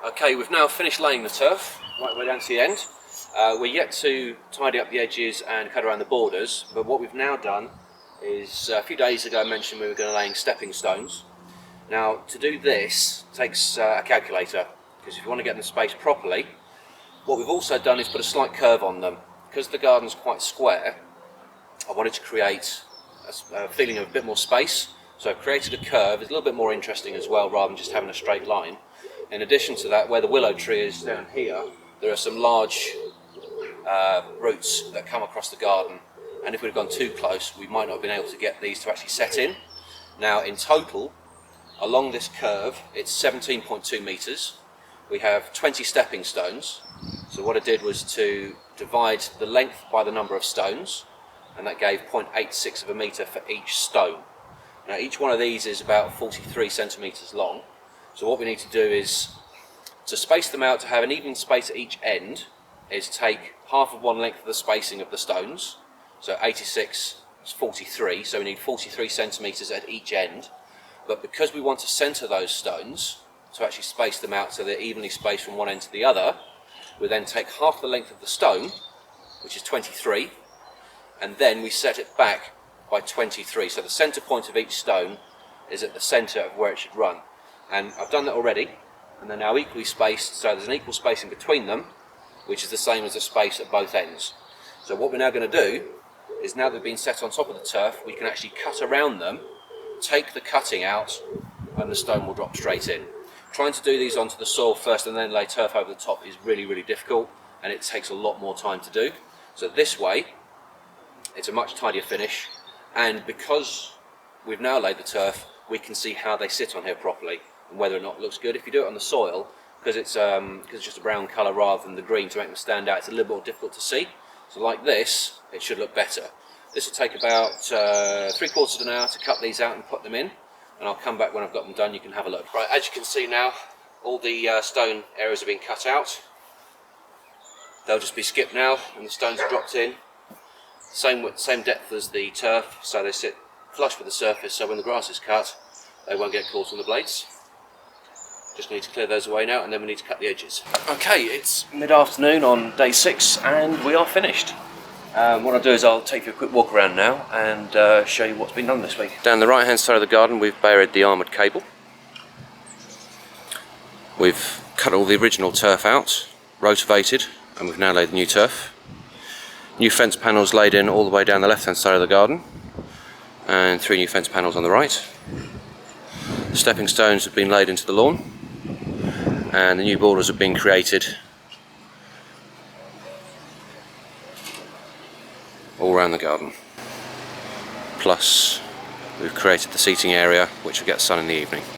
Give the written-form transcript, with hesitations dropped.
Okay, we've now finished laying the turf, right way down to the end. We're yet to tidy up the edges and cut around the borders, but what we've now done is, a few days ago I mentioned we were going to lay stepping stones. Now, to do this takes a calculator, because if you want to get them spaced properly, what we've also done is put a slight curve on them. Because the garden's quite square, I wanted to create a feeling of a bit more space, so I've created a curve. It's a little bit more interesting as well, rather than just having a straight line. In addition to that, where the willow tree is down here, there are some large roots that come across the garden, and if we'd have gone too close, we might not have been able to get these to actually set in. Now, in total, along this curve, it's 17.2 metres. We have 20 stepping stones. So what I did was to divide the length by the number of stones, and that gave 0.86 of a metre for each stone. Now, each one of these is about 43 centimetres long. So what we need to do is, to space them out to have an even space at each end, is take half of one length of the spacing of the stones. So 86 is 43, so we need 43 centimetres at each end. But because we want to centre those stones, to actually space them out so they're evenly spaced from one end to the other, we then take half the length of the stone, which is 23, and then we set it back by 23. So the centre point of each stone is at the centre of where it should run. And I've done that already, and they're now equally spaced, so there's an equal spacing between them, which is the same as the space at both ends. So what we're now going to do is, now they've been set on top of the turf, we can actually cut around them, take the cutting out, and the stone will drop straight in. Trying to do these onto the soil first and then lay turf over the top is really, really difficult, and it takes a lot more time to do. So this way, it's a much tidier finish, and because we've now laid the turf, we can see how they sit on here properly and whether or not it looks good. If you do it on the soil, because it's just a brown colour rather than the green to make them stand out, it's a little more difficult to see. So like this, it should look better. This will take about 3/4 of an hour to cut these out and put them in, and I'll come back when I've got them done. You can have a look. Right, as you can see now, all the stone areas have been cut out. They'll just be skipped now, and the stones are dropped in. Same depth as the turf, so they sit flush with the surface, so when the grass is cut, they won't get caught on the blades. Just need to clear those away now, and then we need to cut the edges. Okay, it's mid-afternoon on day 6, and we are finished. What I'll do is I'll take you a quick walk around now and show you what's been done this week. Down the right hand side of the garden, we've buried the armoured cable. We've cut all the original turf out, rotavated, and we've now laid the new turf. New fence panels laid in all the way down the left hand side of the garden, and 3 new fence panels on the right. The stepping stones have been laid into the lawn, and the new borders have been created all around the garden. Plus, we've created the seating area, which will get sun in the evening.